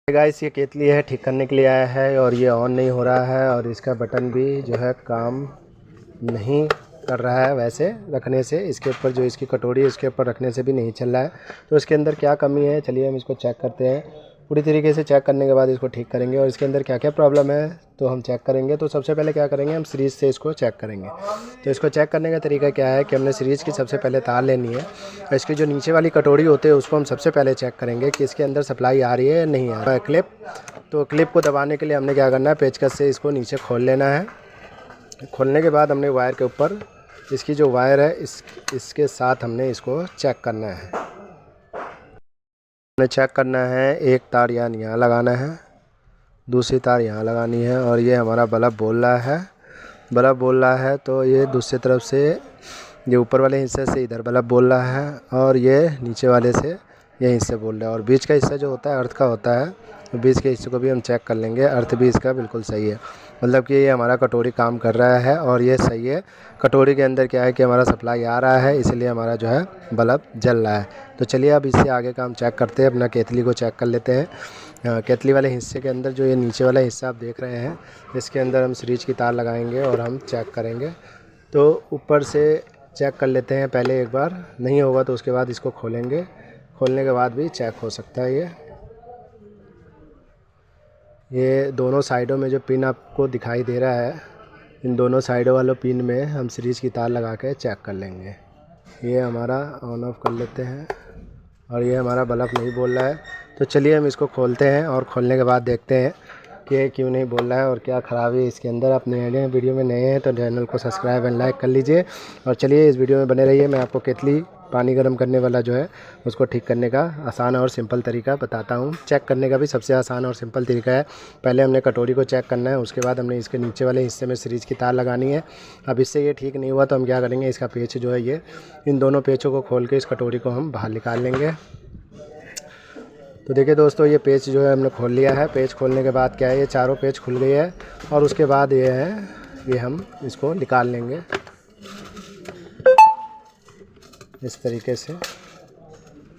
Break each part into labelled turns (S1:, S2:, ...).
S1: Guys ये केतली है, ठीक करने के लिए आया है और ये ऑन नहीं हो रहा है और इसका बटन भी जो है काम नहीं कर रहा है। वैसे रखने से इसके ऊपर जो इसकी कटोरी है उसके ऊपर रखने से भी नहीं चल रहा है। तो इसके अंदर क्या कमी है, चलिए हम इसको चेक करते हैं। पूरी तरीके से चेक करने के बाद इसको ठीक करेंगे और इसके अंदर क्या क्या प्रॉब्लम है तो हम चेक करेंगे। तो सबसे पहले क्या करेंगे, हम सीरीज़ से इसको चेक करेंगे। तो इसको चेक करने का तरीका क्या है कि हमने सीरीज़ की सबसे पहले तार लेनी है और इसकी जो नीचे वाली कटोरी होती है उसको हम सबसे पहले चेक करेंगे कि इसके अंदर सप्लाई आ रही है या नहीं आ रहा है। क्लिप, तो क्लिप को दबाने के लिए हमने क्या करना है, पेचकस से इसको नीचे खोल लेना है। खोलने के बाद हमने वायर के ऊपर इसकी जो वायर है इसके साथ हमने इसको चेक करना है। हमने चेक करना है, एक तार यहाँ लगाना है, दूसरी तार यहाँ लगानी है और ये हमारा बल्ब बोल रहा है तो ये दूसरी तरफ से ये ऊपर वाले हिस्से से इधर बल्ब बोल रहा है और ये नीचे वाले से ये हिस्से बोल रहा है। और बीच का हिस्सा जो होता है अर्थ का होता है, तो बीच के हिस्से को भी हम चेक कर लेंगे। अर्थ भी इसका बिल्कुल सही है, मतलब कि ये हमारा कटोरी काम कर रहा है और ये सही है। कटोरी के अंदर क्या है कि हमारा सप्लाई आ रहा है, इसलिए हमारा जो है बल्ब जल रहा है। तो चलिए अब इससे आगे का हम चेक करते हैं, अपना केतली को चेक कर लेते हैं। केतली वाले हिस्से के अंदर जो ये नीचे वाला हिस्सा आप देख रहे हैं, इसके अंदर हम सीरीज की तार लगाएंगे और हम चेक करेंगे। तो ऊपर से चेक कर लेते हैं पहले एक बार, नहीं होगा तो उसके बाद इसको खोलेंगे। खोलने के बाद भी चेक हो सकता है। ये दोनों साइडों में जो पिन आपको दिखाई दे रहा है, इन दोनों साइडों वालों पिन में हम सीरीज़ की तार लगा के चेक कर लेंगे। ये हमारा ऑन ऑफ कर लेते हैं और ये हमारा बल्ब नहीं बोल रहा है। तो चलिए हम इसको खोलते हैं और खोलने के बाद देखते हैं कि क्यों नहीं बोल रहा है और क्या ख़राबी है इसके अंदर। आप नए वीडियो में नए हैं तो चैनल को सब्सक्राइब एंड लाइक कर लीजिए और चलिए इस वीडियो में बने रहिए। मैं आपको केतली पानी गर्म करने वाला जो है उसको ठीक करने का आसान और सिंपल तरीका बताता हूँ। चेक करने का भी सबसे आसान और सिंपल तरीका है। पहले हमने कटोरी को चेक करना है, उसके बाद हमने इसके नीचे वाले हिस्से में सीरीज़ की तार लगानी है। अब इससे ये ठीक नहीं हुआ तो हम क्या करेंगे, इसका पेच जो है ये इन दोनों पेचों को खोल के इस कटोरी को हम बाहर निकाल लेंगे। तो देखिए दोस्तों, ये पेच जो है हमने खोल लिया है। पेच खोलने के बाद क्या है, ये चारों पेच खुल गई है और उसके बाद ये है, ये हम इसको निकाल लेंगे इस तरीके से।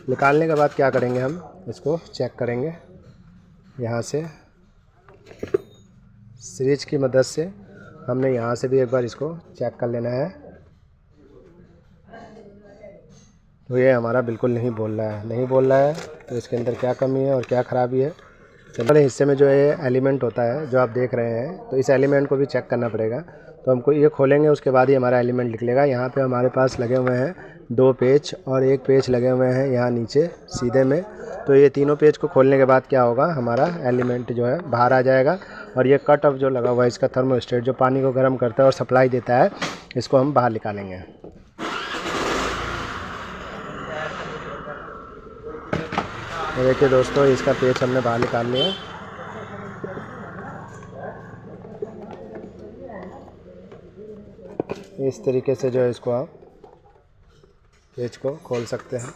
S1: निकालने के बाद क्या करेंगे, हम इसको चेक करेंगे यहाँ से सीरीज की मदद से। हमने यहाँ से भी एक बार इसको चेक कर लेना है। तो ये हमारा बिल्कुल नहीं बोल रहा है तो इसके अंदर क्या कमी है और क्या ख़राबी है। पहले हिस्से में जो ये एलिमेंट होता है जो आप देख रहे हैं, तो इस एलिमेंट को भी चेक करना पड़ेगा। तो हमको ये खोलेंगे, उसके बाद ही हमारा एलिमेंट निकलेगा। यहाँ पे हमारे पास लगे हुए हैं 2 पेच और 1 पेच लगे हुए हैं यहाँ नीचे सीधे में। तो ये तीनों पेच को खोलने के बाद क्या होगा, हमारा एलिमेंट जो है बाहर आ जाएगा और ये कट ऑफ जो लगा हुआ है इसका थर्मोस्टेट जो पानी को गर्म करता है और सप्लाई देता है, इसको हम बाहर निकालेंगे। तो देखिए दोस्तों, इसका पेच हमने बाहर निकाल लिया। इस तरीके से जो है इसको आप पेच को खोल सकते हैं।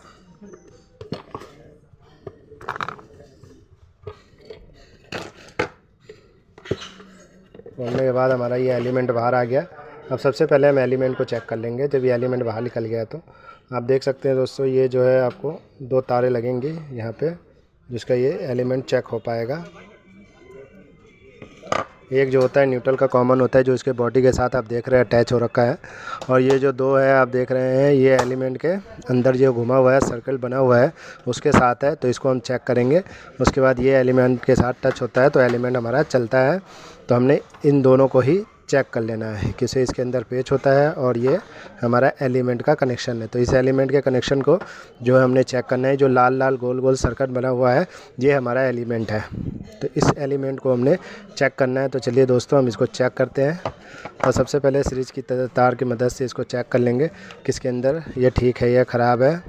S1: खोलने के बाद हमारा ये एलिमेंट बाहर आ गया। अब सबसे पहले हम एलिमेंट को चेक कर लेंगे। जब ये एलिमेंट बाहर निकल गया तो आप देख सकते हैं दोस्तों, ये जो है आपको 2 तारें लगेंगी यहाँ पे, जिसका ये एलिमेंट चेक हो पाएगा। एक जो होता है न्यूट्रल का कॉमन होता है, जो इसके बॉडी के साथ आप देख रहे हैं अटैच हो रखा है, और ये जो 2 है आप देख रहे हैं, ये एलिमेंट के अंदर जो घुमा हुआ है सर्कल बना हुआ है उसके साथ है। तो इसको हम चेक करेंगे। उसके बाद ये एलिमेंट के साथ टच होता है तो एलिमेंट हमारा चलता है। तो हमने इन दोनों को ही चेक कर लेना है, किसे इसके अंदर पेच होता है और ये हमारा एलिमेंट का कनेक्शन है। तो इस एलिमेंट के कनेक्शन को जो है हमने चेक करना है। जो लाल लाल गोल गोल सर्किट बना हुआ है ये हमारा एलिमेंट है, तो इस एलिमेंट को हमने चेक करना है। तो चलिए दोस्तों, हम इसको चेक करते हैं और सबसे पहले सीरीज की तार की मदद से इसको चेक कर लेंगे किसके अंदर ये ठीक है या ख़राब है।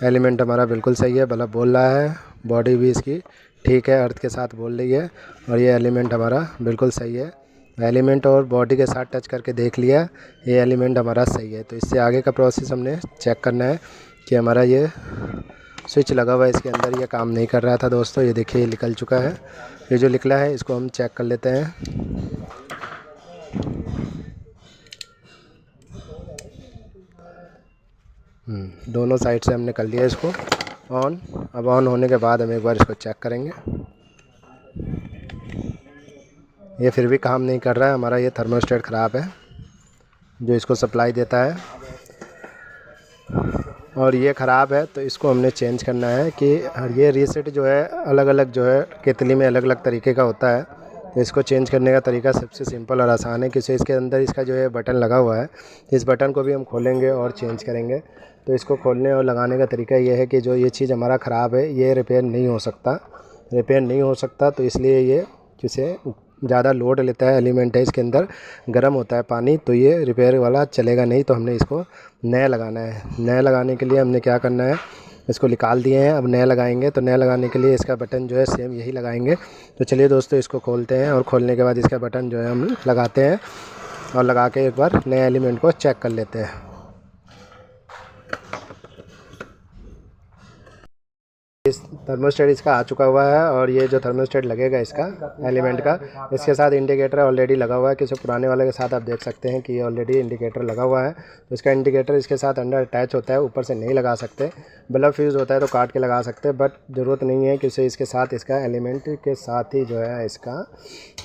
S1: एलिमेंट हमारा बिल्कुल सही है, बल्ब बोल रहा है, बॉडी भी इसकी ठीक है, अर्थ के साथ बोल रही है और ये एलिमेंट हमारा बिल्कुल सही है। एलिमेंट और बॉडी के साथ टच करके देख लिया, ये एलिमेंट हमारा सही है। तो इससे आगे का प्रोसेस हमने चेक करना है कि हमारा ये स्विच लगा हुआ है इसके अंदर, ये काम नहीं कर रहा था दोस्तों। ये देखिए, ये निकल चुका है। ये जो निकला है इसको हम चेक कर लेते हैं। दोनों साइड से हमने कर लिया इसको। ऑन। अब ऑन होने के बाद हम एक बार इसको चेक करेंगे। ये फिर भी काम नहीं कर रहा है, हमारा ये थर्मोस्टेट ख़राब है जो इसको सप्लाई देता है, और ये ख़राब है तो इसको हमने चेंज करना है। कि ये रीसेट जो है अलग अलग जो है केतली में अलग अलग तरीके का होता है, तो इसको चेंज करने का तरीका सबसे सिंपल और आसान है। कि इसके अंदर इसका जो है बटन लगा हुआ है, इस बटन को भी हम खोलेंगे और चेंज करेंगे। तो इसको खोलने और लगाने का तरीका ये है कि जो ये चीज़ हमारा ख़राब है ये रिपेयर नहीं हो सकता, तो इसलिए ये जिसे ज़्यादा लोड लेता है, एलिमेंट है इसके अंदर, गर्म होता है पानी, तो ये रिपेयर वाला चलेगा नहीं। तो हमने इसको नया लगाना है। नया लगाने के लिए हमने क्या करना है, इसको निकाल दिए हैं, अब नया लगाएंगे। तो नया लगाने के लिए इसका बटन जो है सेम यही लगाएंगे। तो चलिए दोस्तों इसको खोलते हैं, और खोलने के बाद इसका बटन जो है हम लगाते हैं, और लगा के एक बार नए एलिमेंट को चेक कर लेते हैं। इस थर्मोस्टेट इसका आ चुका हुआ है, और ये जो थर्मोस्टेट लगेगा इसका एलिमेंट का, इसके साथ इंडिकेटर ऑलरेडी लगा हुआ है। किसी पुराने वाले के साथ आप देख सकते हैं कि ये ऑलरेडी इंडिकेटर लगा हुआ है। तो इसका इंडिकेटर इसके साथ अंडर अटैच होता है, ऊपर से नहीं लगा सकते। बल्ब फ्यूज़ होता है तो काट के लगा सकते हैं, बट ज़रूरत नहीं है। कि इसके साथ इसका एलिमेंट के साथ ही जो है इसका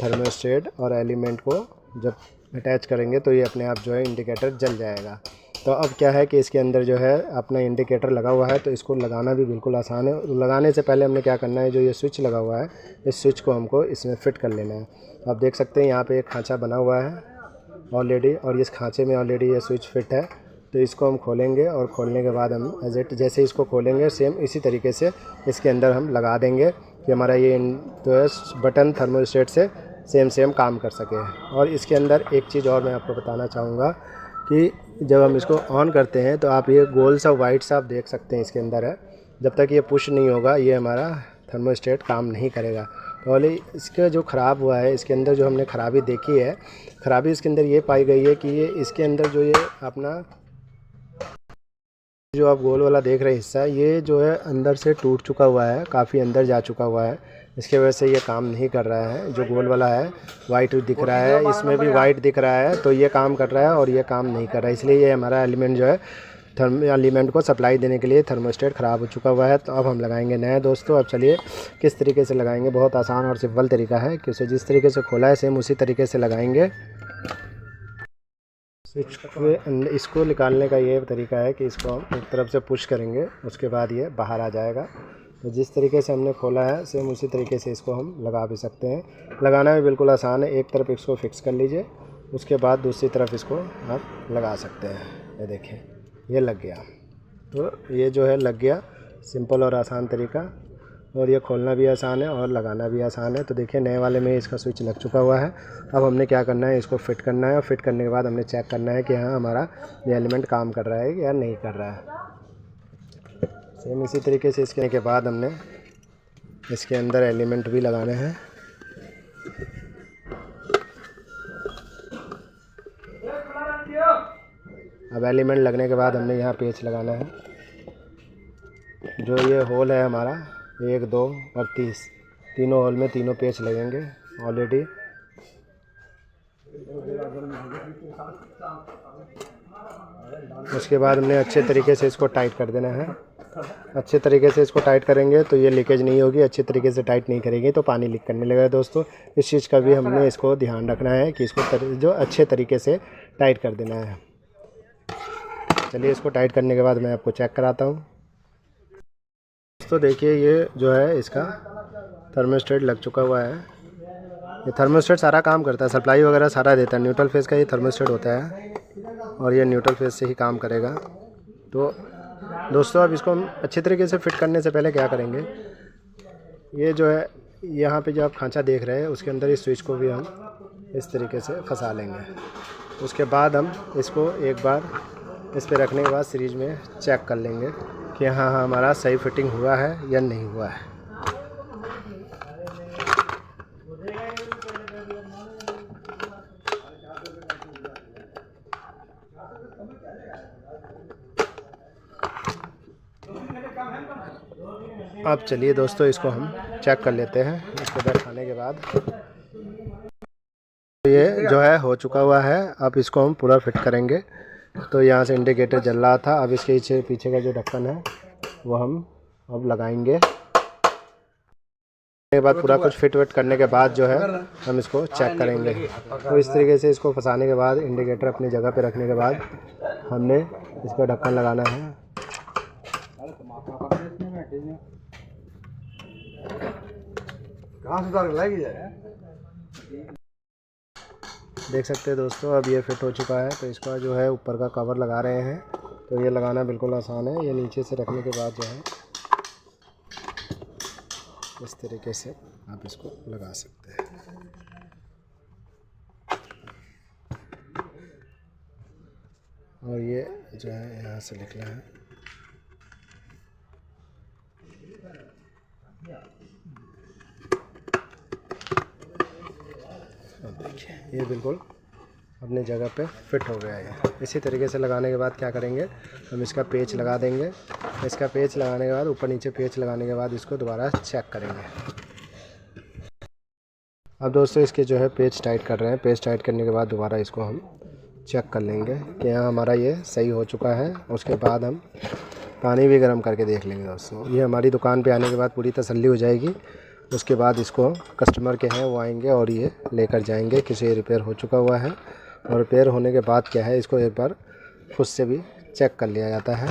S1: थर्मोस्टेट और एलिमेंट को जब अटैच करेंगे तो ये अपने आप जो है इंडिकेटर जल जाएगा। तो अब क्या है कि इसके अंदर जो है अपना इंडिकेटर लगा हुआ है, तो इसको लगाना भी बिल्कुल आसान है। लगाने से पहले हमने क्या करना है, जो ये स्विच लगा हुआ है, इस स्विच को हमको इसमें फ़िट कर लेना है। आप देख सकते हैं यहाँ पे एक खांचा बना हुआ है ऑलरेडी, और इस खांचे में ऑलरेडी ये स्विच फिट है। तो इसको हम खोलेंगे, और खोलने के बाद हम जैसे इसको खोलेंगे सेम इसी तरीके से इसके अंदर हम लगा देंगे कि हमारा ये जो है बटन थर्मोस्टेट से सेम काम कर सके। और इसके अंदर एक चीज़ और मैं आपको बताना चाहूँगा कि जब हम इसको ऑन करते हैं तो आप ये गोल सा वाइट सा आप देख सकते हैं इसके अंदर है। जब तक ये पुश नहीं होगा ये हमारा थर्मोस्टेट काम नहीं करेगा। तो वाले इसका जो ख़राब हुआ है, इसके अंदर जो हमने ख़राबी देखी है, ख़राबी इसके अंदर ये पाई गई है कि ये इसके अंदर जो ये अपना जो आप गोल वाला देख रहे हिस्सा, ये जो है अंदर से टूट चुका हुआ है, काफ़ी अंदर जा चुका हुआ है। इसके वजह से ये काम नहीं कर रहा है। जो गोल वाला है वाइट दिख रहा है, इसमें भी वाइट दिख रहा है, तो ये काम कर रहा है और ये काम नहीं कर रहा है। इसलिए ये हमारा एलिमेंट जो है एलिमेंट को सप्लाई देने के लिए थर्मोस्टेट ख़राब हो चुका हुआ है। तो अब हम लगाएंगे नया दोस्तों। अब चलिए किस तरीके से लगाएंगे, बहुत आसान और सिंपल तरीका है कि उसे जिस तरीके से खोला है सेम उसी तरीके से लगाएंगे। इसको निकालने का ये तरीका है कि इसको हम एक तरफ से पुश करेंगे, उसके बाद ये बाहर आ जाएगा। तो जिस तरीके से हमने खोला है सेम उसी तरीके से इसको हम लगा भी सकते हैं। लगाना भी बिल्कुल आसान है। एक तरफ इसको फिक्स कर लीजिए, उसके बाद दूसरी तरफ इसको आप लगा सकते हैं। ये देखिए ये लग गया। तो ये जो है लग गया, सिंपल और आसान तरीका, और ये खोलना भी आसान है और लगाना भी आसान है। तो देखिए नए वाले में इसका स्विच लग चुका हुआ है। अब हमने क्या करना है, इसको फिट करना है, और फिट करने के बाद हमने चेक करना है कि हाँ हमारा ये एलिमेंट काम कर रहा है या नहीं कर रहा है। सेम इसी तरीके से इसके के बाद हमने इसके अंदर एलिमेंट भी लगाने हैं। अब एलिमेंट लगने के बाद हमने यहाँ पेच लगाना है। जो ये होल है हमारा 1, 2 और 30, तीनों होल में तीनों पेच लगेंगे ऑलरेडी। उसके बाद हमने अच्छे तरीके से इसको टाइट कर देना है। अच्छे तरीके से इसको टाइट करेंगे तो ये लीकेज नहीं होगी। अच्छे तरीके से टाइट नहीं करेंगे तो पानी लीक करने लगेगा दोस्तों। इस चीज़ का भी हमने इसको ध्यान रखना है कि इसको जो अच्छे तरीके से टाइट कर देना है। चलिए इसको टाइट करने के बाद मैं आपको चेक कराता हूँ। दोस्तों देखिए ये जो है इसका थर्मोस्टेट लग चुका हुआ है। ये थर्मोस्टेट सारा काम करता है, सप्लाई वगैरह सारा देता है। न्यूट्रल फेस का ये थर्मोस्टेट होता है, और ये न्यूट्रल फेस से ही काम करेगा। तो दोस्तों अब इसको हम अच्छे तरीके से फिट करने से पहले क्या करेंगे, ये जो है यहाँ पे जो आप खांचा देख रहे हैं उसके अंदर इस स्विच को भी हम इस तरीके से फंसा लेंगे। उसके बाद हम इसको एक बार इस पे रखने के बाद सीरीज में चेक कर लेंगे कि हाँ हमारा सही फिटिंग हुआ है या नहीं हुआ है। अब चलिए दोस्तों इसको हम चेक कर लेते हैं। इसको बैठाने के बाद ये जो है हो चुका हुआ है। अब इसको हम पूरा फिट करेंगे। तो यहाँ से इंडिकेटर जल रहा था, अब इसके पीछे का जो ढक्कन है वो हम अब लगाएंगे। के बाद पूरा कुछ फिट विट करने के बाद जो है हम इसको चेक करेंगे। तो इस तरीके से इसको फंसाने के बाद इंडिकेटर अपनी जगह पे रखने के बाद हमने इसका ढक्कन लगाना है। देख सकते हैं दोस्तों, अब ये फिट हो चुका है। तो इसका जो है ऊपर का कवर लगा रहे हैं। तो ये लगाना बिल्कुल आसान है। ये नीचे से रखने के बाद जो है इस तरीके से आप इसको लगा सकते हैं। और ये जो है यहाँ से निकला है। अब देखिए ये बिल्कुल अपनी जगह पे फिट हो गया है। इसी तरीके से लगाने के बाद क्या करेंगे, हम इसका पेच लगा देंगे। इसका पेच लगाने के बाद ऊपर नीचे पेच लगाने के बाद इसको दोबारा चेक करेंगे। अब दोस्तों इसके जो है पेच टाइट कर रहे हैं। पेच टाइट करने के बाद दोबारा इसको हम चेक कर लेंगे कि यहाँ हमारा ये सही हो चुका है। उसके बाद हम पानी भी गर्म करके देख लेंगे दोस्तों। ये हमारी दुकान पे आने के बाद पूरी तसल्ली हो जाएगी। उसके बाद इसको कस्टमर के हैं वो आएंगे और ये लेकर जाएंगे। किसी रिपेयर हो चुका हुआ है और रिपेयर होने के बाद क्या है, इसको एक बार खुद से भी चेक कर लिया जाता है।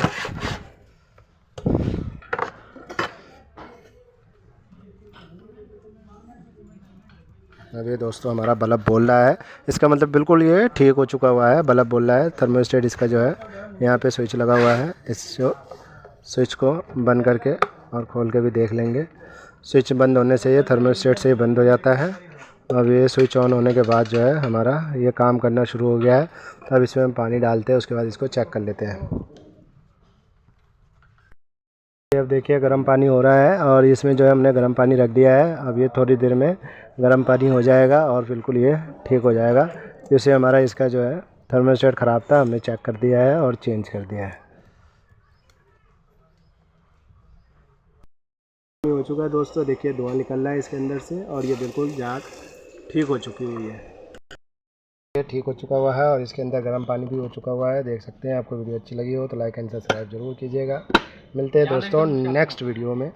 S1: अब ये दोस्तों हमारा बल्ब बोल रहा है। इसका मतलब बिल्कुल ये ठीक हो चुका हुआ है। बल्ब बोल रहा है। थर्मोस्टेट इसका जो है यहाँ पे स्विच लगा हुआ है। इस स्विच को बंद करके और खोल के भी देख लेंगे। स्विच बंद होने से ये थर्मोस्टेट से ही बंद हो जाता है। अब ये स्विच ऑन होने के बाद जो है हमारा ये काम करना शुरू हो गया है। अब इसमें हम पानी डालते हैं। उसके बाद इसको चेक कर लेते हैं। अब देखिए गर्म पानी हो रहा है और इसमें जो है हमने गर्म पानी रख दिया है। अब ये थोड़ी देर में गर्म पानी हो जाएगा और बिल्कुल ये ठीक हो जाएगा। इससे हमारा इसका जो है थर्मोस्टेट ख़राब था, हमने चेक कर दिया है और चेंज कर दिया है। हो चुका है दोस्तों, देखिए धुआं निकल रहा है इसके अंदर से और ये बिल्कुल जाग ठीक हो चुकी हुई है। ये ठीक हो चुका हुआ है और इसके अंदर गर्म पानी भी हो चुका हुआ है। देख सकते हैं। आपको वीडियो अच्छी लगी हो तो लाइक एंड सब्सक्राइब जरूर कीजिएगा। मिलते हैं दोस्तों नेक्स्ट वीडियो में।